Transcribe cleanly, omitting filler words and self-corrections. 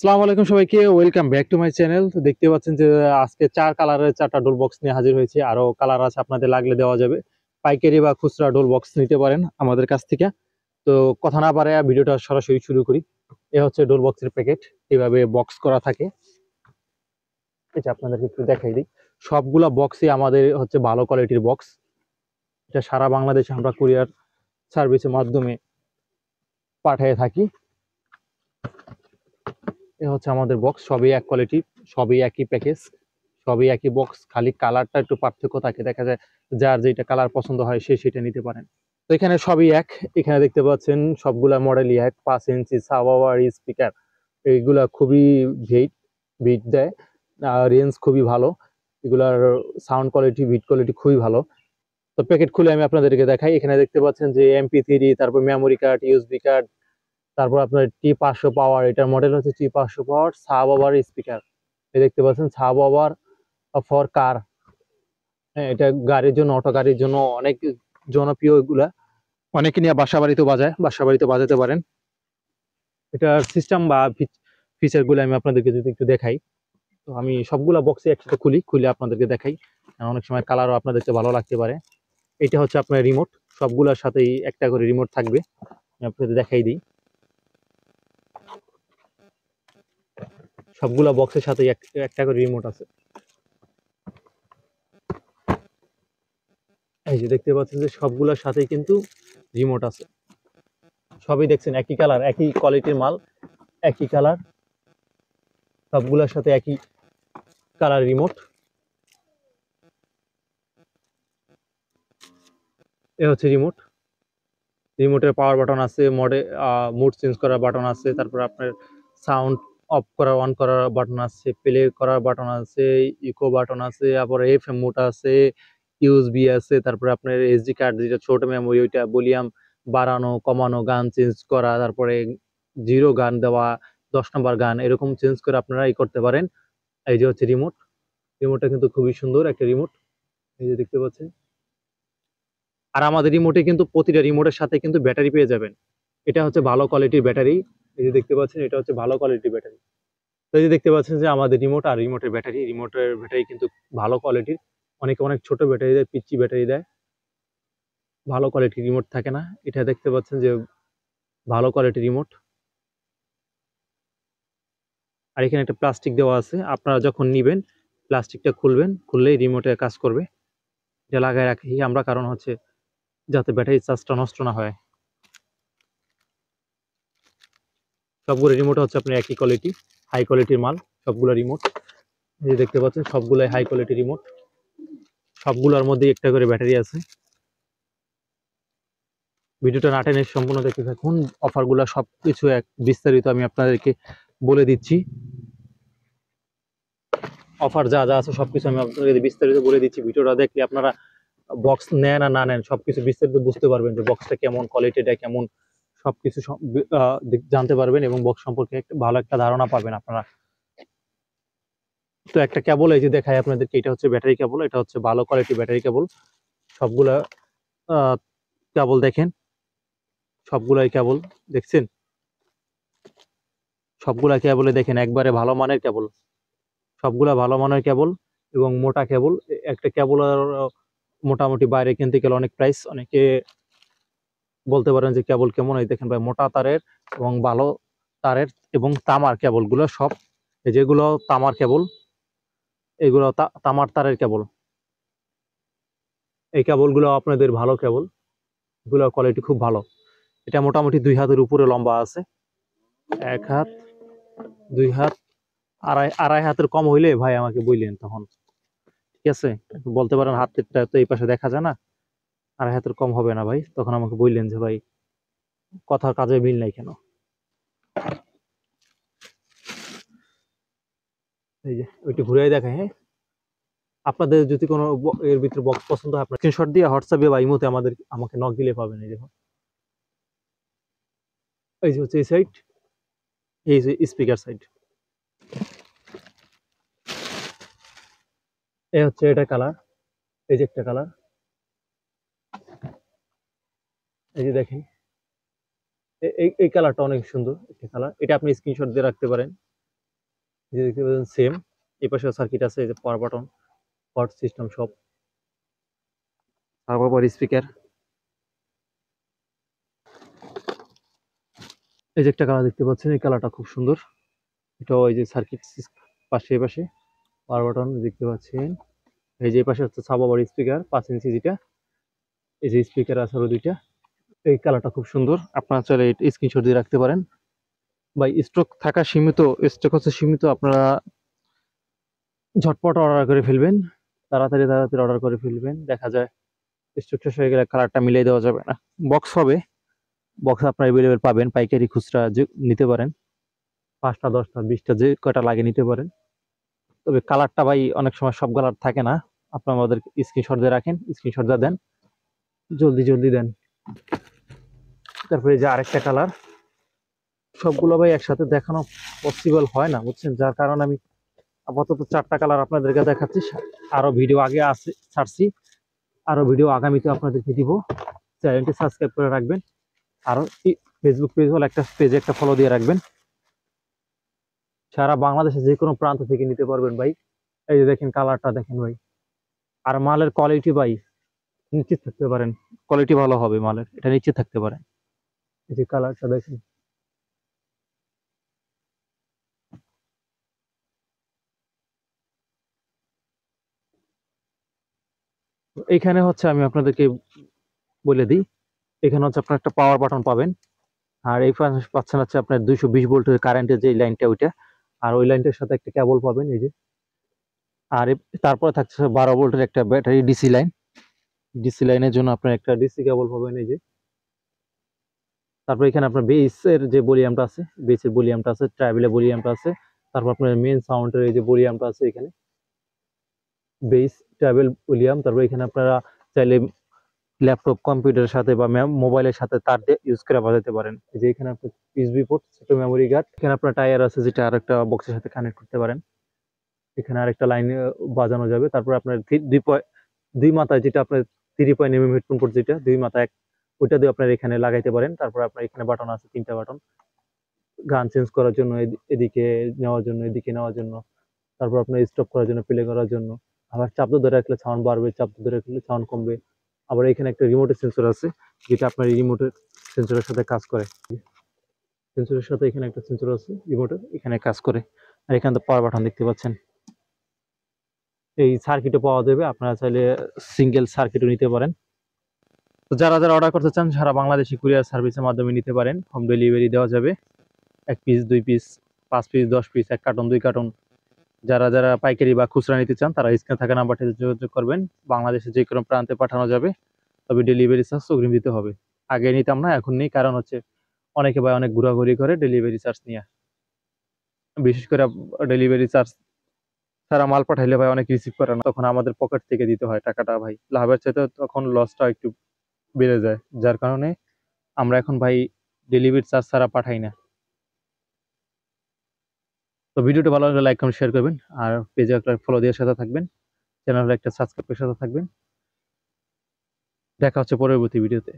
আসসালামু আলাইকুম সবাইকে, welcome back to my channel. তো দেখতে পাচ্ছেন যে আজকে চার কালারের চারটা ডোল বক্স নিয়ে হাজির হয়েছে। আরো কালার আছে, আপনাদের লাগলে দেওয়া যাবে। পাইকারি বা খুচরা ডোল বক্স নিতে পারেন আমাদের কাছ থেকে। তো কথা না বাড়ায় ভিডিওটা সরাসরি শুরু করি। এ হচ্ছে ডোল বক্সের প্যাকেট, এভাবে বক্স করা থাকে। এটা আপনাদেরকে একটু দেখাই দিই। সবগুলা বক্সই আমাদের হচ্ছে ভালো কোয়ালিটির বক্স। এটা সারা বাংলাদেশে আমরা কুরিয়ার সার্ভিসের মাধ্যমে পাঠিয়ে থাকি। এ হচ্ছে আমাদের বক্স, সবই এক কোয়ালিটি, সবই একই প্যাকেজ, সবই একই বক্স, খালি কালারটা একটু পার্থক্য থাকে। দেখা যায় যার যেটা কালার পছন্দ হয় সে সেটা নিতে পারেন। তো এখানে সবই এক। এখানে দেখতে পাচ্ছেন সবগুলা মডেলই এক। 5 ইঞ্চি সাবওয়ার স্পিকার, এইগুলা খুবই ভিট ভিট দেয়, রেঞ্জ খুবই ভালো। এগুলার সাউন্ড কোয়ালিটি, ভিট কোয়ালিটি খুবই ভালো। তো প্যাকেট খুলে আমি আপনাদেরকে দেখাই। এখানে দেখতে পাচ্ছেন যে MP3, তারপর মেমোরি কার্ড, ইউএসবি কার্ড, তারপর আপনার T500 পাওয়ার, এটার মডেল হচ্ছে T500 পাওয়ার সাব ওভার স্পিকার। এই দেখতে পাচ্ছেন সাব ওভার ফর কার। হ্যাঁ, এটা গাড়ির জন্য, অটো গাড়ির জন্য অনেক জনপ্রিয় এগুলা। অনেকে নিয়ে বাসা বাড়িতে বাজায়, বাসা বাড়িতে বাজাতে পারেন। এটার সিস্টেম বা ফিচার গুলো আমি আপনাদেরকে যদি একটু দেখাই। তো আমি সবগুলা বক্সে একসাথে খুলে আপনাদেরকে দেখাই, কারণ অনেক সময় কালারও আপনাদেরকে ভালো লাগতে পারে। এটা হচ্ছে আপনার রিমোট, সবগুলোর সাথেই একটা করে রিমোট থাকবে। আমি আপনাদের দেখাই দিই। সবগুলা বক্সের সাথেই একটা করে রিমোট আছে। এই যে দেখতে পাচ্ছেন যে সবগুলোর সাথেই কিন্তু রিমোট আছে। সবই দেখছেন একই কালার, একই কোয়ালিটির মাল, একই কালার, সবগুলোর সাথে একই কালার রিমোট। এ হচ্ছে রিমোট। রিমোটের পাওয়ার বাটন আছে, মুড চেঞ্জ করার বাটন আছে, তারপর আপনার সাউন্ড অফ করার অন করার বাটন আছে, প্লে করার বাটন আছে, ইকো বাটন আছে, তারপর FM মোড আছে, ইউএসবি আছে, তারপরে আপনার SD কার্ড, যেটা ছোট মেমোরি, ওইটা ভলিউম বাড়ানো কমানো, গান চেঞ্জ করা, তারপরে 0 গান দেওয়া, 10 নম্বর গান এরকম চেঞ্জ করে আপনারা করতে পারেন। এই যে হচ্ছে রিমোট। রিমোটটা কিন্তু খুবই সুন্দর একটা রিমোট, এই যে দেখতে পাচ্ছেন। আর আমাদের রিমোটে কিন্তু প্রতিটা রিমোটের সাথে কিন্তু ব্যাটারি পেয়ে যাবেন। এটা হচ্ছে ভালো কোয়ালিটির ব্যাটারি। এই যে দেখতে পাচ্ছেন, এটা হচ্ছে ভালো কোয়ালিটির ব্যাটারি। তো এই যে দেখতে পাচ্ছেন যে আমাদের রিমোট আর রিমোটের ব্যাটারি কিন্তু ভালো কোয়ালিটির। অনেকে অনেক ছোট ব্যাটারি দেয়, পিচ্চি ব্যাটারি দেয়, ভালো কোয়ালিটির রিমোট থাকে না। এটা দেখতে পাচ্ছেন যে ভালো কোয়ালিটির রিমোট। আর এখানে একটা প্লাস্টিক দেওয়া আছে, আপনারা যখন নিবেন প্লাস্টিকটা খুলবেন, খুললেই রিমোটে কাজ করবে। এটা লাগায় রাখি আমরা, কারণ হচ্ছে যাতে ব্যাটারি চার্জটা নষ্ট না হয়। সবগুলো রিমোট হচ্ছে আপনার একই কোয়ালিটি, হাই কোয়ালিটির মাল সবগুলো রিমোট। এই যে দেখতে পাচ্ছেন সবগুলাই হাই কোয়ালিটি রিমোট, সবগুলোর মধ্যে একটা করে ব্যাটারি আছে। ভিডিওটা না টেনে সম্পূর্ণ দেখতে থাকুন। অফারগুলো সবকিছু বিস্তারিত আমি আপনাদেরকে বলে দিচ্ছি। অফার যা যা আছে সবকিছু আমি আপনাদেরকে বিস্তারিত বলে দিচ্ছি। ভিডিওটা দেখলে আপনারা বক্স নেন আর না নেন সবকিছু বিস্তারিত বুঝতে পারবেন, যে বক্সটা কেমন, কোয়ালিটিটা কেমন, সবকিছু জানতে পারবেন এবং বক্স সম্পর্কে ভালো একটা ধারণা পাবেন আপনারা। তো একটা কেবল এই যে দেখাই আপনাদেরকে, এটা হচ্ছে ব্যাটারি কেবল, এটা হচ্ছে ভালো কোয়ালিটি ব্যাটারি কেবল। সবগুলা কেবল দেখেন, সবগুলাই কেবল দেখছেন, সবগুলা কেবলে দেখেন একবারে ভালো মানের কেবল, সবগুলা ভালো মানের কেবল এবং মোটা কেবল। একটা কেবলের মোটামুটি বাইরে কিনতে গেলে অনেক প্রাইস। অনেকে বলতে পারেন যে কেবল কেমন, এই দেখেন ভাই, মোটা তারের এবং ভালো তারের এবং তামার কেবল গুলো সব। যেগুলো তামার কেবল, এগুলো তামার তারের কেবল। এই কেবলগুলো আপনাদের ভালো কেবল, এগুলো কোয়ালিটি খুব ভালো। এটা মোটামুটি 2 হাতের উপরে লম্বা আছে, 1 হাত, 2 হাত, আড়াই আড়াই হাতের কম হইলে ভাই আমাকে বললেন তখন, ঠিক আছে? বলতে পারেন হাতেরটা তো এই পাশে দেখা যায় না, 2.5 হাতের কম হবে না ভাই, তখন আমাকে বললেন যে ভাই কথার কাজে মিল নাই কেন। এই যে ওইটি ঘুরে দেখায়। হ্যাঁ, আপনাদের যদি কোনো এর ভিতরে বক্স পছন্দ হয়, আপনার স্ক্রিনশট দিয়ে হোয়াটসঅ্যাপে বা ইমোতে আমাকে নক দিলে পাবেন। এই দেখুন, এই যে হচ্ছে এই সাইড, এই যে স্পিকার সাইড, এই হচ্ছে এটা কালার, এই যে একটা কালার, এই যে দেখেন এই কালারটা অনেক সুন্দর একটা কালার। এটা আপনি স্ক্রিনশট দিয়ে রাখতে পারেন, যে দেখতে পাচ্ছেন সেম। এই পাশে সার্কিট আছে, এই যে পাওয়ার বাটন, পাওয়ার সিস্টেম সব, তারপর স্পিকার। এই যে একটা কালার দেখতে পাচ্ছেন, এই কালারটা খুব সুন্দর। এটাও এই যে সার্কিট পাশে পাশে পাওয়ার বাটন দেখতে পাচ্ছেন। এই যে এই পাশে হচ্ছে সাব ওভার স্পিকার 5 ইঞ্চি যেটা, এই যে স্পিকার আছে আরো দুইটা। এই কালারটা খুব সুন্দর, আপনারা চাইলে স্ক্রিনশট দিয়ে রাখতে পারেন। ভাই স্টক থাকা সীমিত, স্টক হচ্ছে সীমিত, আপনারা ঝটপট অর্ডার করে ফেলবেন, তাড়াতাড়ি তাড়াতাড়ি অর্ডার করে ফেলবেন। দেখা যায় স্টক শেষ হয়ে গেলে কালারটা মিলিয়ে দেওয়া যাবে না। বক্স হবে, বক্স আপনার অ্যাভেলেবেল পাবেন, পাইকারি খুচরা যে নিতে পারেন, 5টা 10টা 20টা যে কয়টা লাগে নিতে পারেন। তবে কালারটা ভাই অনেক সময় সব কালার থাকে না, আপনার আমাদের স্ক্রিনশট দিয়ে রাখেন, স্ক্রিনশট দিয়ে দেন, জলদি জলদি দেন। তারপরে যে আরেকটা কালার, সবগুলো ভাই একসাথে দেখানো পসিবল হয় না বুঝছেন, যার কারণে আমি আপাতত 4টা কালার আপনাদেরকে দেখাচ্ছি। আরো ভিডিও আগে আছে ছাড়ছি, আরো ভিডিও আগামীতে আপনাদেরকে দিব। চ্যানেলটি সাবস্ক্রাইব করে রাখবেন, আরো ফেসবুক পেজ হল একটা পেজে একটা ফলো দিয়ে রাখবেন। সারা বাংলাদেশে যে কোনো প্রান্ত থেকে নিতে পারবেন ভাই। এই যে দেখেন কালারটা দেখেন ভাই, আর মালের কোয়ালিটি ভাই নিশ্চিত থাকতে পারেন, কোয়ালিটি ভালো হবে মালের, এটা নিশ্চিত থাকতে পারেন। এই যে কালারটা দেখেন, এইখানে হচ্ছে আমি আপনাদেরকে বলে দিই, এখানে হচ্ছে আপনার একটা পাওয়ার বাটন পাবেন, আর এই পাচ্ছেন হচ্ছে আপনার 220 ভোল্টের কারেন্টের যে লাইনটা ওইটা, আর ওই লাইনটার সাথে একটা কেবল পাবেন এই যে। আর তারপরে থাকছে 12 ভোল্টের একটা ব্যাটারি ডিসি লাইন, ডিসি লাইনের জন্য আপনার একটা ডিসি কেবল পাবেন এই যে। তারপর এখানে আপনার বেসের যে ভলিউমটা আছে, বেসের ভলিউমটা আছে, ট্রাভেলের ভলিউমটা আছে। তারপর আপনার মেইন সাউন্ডের এই যে ভলিউমটা আছে এখানে, বেস ট্রাভেল ভলিউম। তারপর এখানে আপনারা চাইলে ল্যাপটপ কম্পিউটারের সাথে বা মোবাইলের সাথে তার দিয়ে ইউজ করে বাজাতে পারেন। এই যে এখানে আপনার ইউএসবি পোর্ট, ছোট মেমোরি কার্ড, এখানে আপনার টায়ার আছে যেটা আরেকটা বক্সের সাথে কানেক্ট করতে পারেন। এখানে আরেকটা লাইন বাজানো যাবে। তারপর আপনার দুই মাথায় যেটা আপনার 3.mm হেডফোন পোর্ট, যেটা দুই মাথায় ওইটা দিয়ে আপনার এখানে লাগাইতে পারেন। তারপর আপনার এখানে বাটন আছে 3টা বাটন, গান চেঞ্জ করার জন্য, এদিকে নেওয়ার জন্য, এদিকে নেওয়ার জন্য, তারপর আপনার স্টপ করার জন্য, প্লে করার জন্য। আবার চাপ ধরে রাখলে সাউন্ড বাড়বে, চাপ ধরে রাখলে সাউন্ড কমবে। আবার এখানে একটা রিমোটের সেন্সর আছে, যেটা আপনার রিমোটের সেন্সরের সাথে কাজ করে। সেন্সরের সাথে এখানে একটা সেন্সর আছে রিমোটের, এখানে কাজ করে। আর এখানে তো পাওয়ার বাটন দেখতে পাচ্ছেন। এই সার্কিটও পাওয়া যাবে, আপনারা চাইলে সিঙ্গেল সার্কিটও নিতে পারেন। তো যারা যারা অর্ডার করতে চান সারা বাংলাদেশে কুরিয়ার সার্ভিসের মাধ্যমে নিতে পারেন, হোম ডেলিভারি দেওয়া যাবে। 1 piece 2 piece 5 piece 10 piece, 1 carton 2 carton, যারা যারা পাইকারি বা খুচরা নিতে চান তারা স্ক্রিনে থাকা নাম্বারটিতে যোগাযোগ করবেন। বাংলাদেশে যে কোনো প্রান্তে পাঠানো যাবে, তবে ডেলিভারি চার্জ অগ্রিম দিতে হবে। আগে নিতাম না, এখন নেই, কারণ হচ্ছে অনেকে ভাই অনেক ঘোরাঘুরি করে ডেলিভারি চার্জ নিয়ে, বিশেষ করে ডেলিভারি চার্জ ছাড়া মাল পাঠাইলে ভাই অনেক রিসিভ করে না, তখন আমাদের পকেট থেকে দিতে হয় টাকাটা ভাই, লাভের চাইতে তখন লসটা একটু বেড়ে যায়, যার কারণে আমরা এখন ভাই ডেলিভারি চার্জ ছাড়া পাঠাই না। তো ভিডিওটা ভালো লাগলে লাইক কমেন্ট শেয়ার করবেন, আর পেজে একটা ফলো দিয়ে সাথে থাকবেন, চ্যানেলে একটা সাবস্ক্রাইব করে সাথে থাকবেন। দেখা হচ্ছে পরবর্তী ভিডিওতে।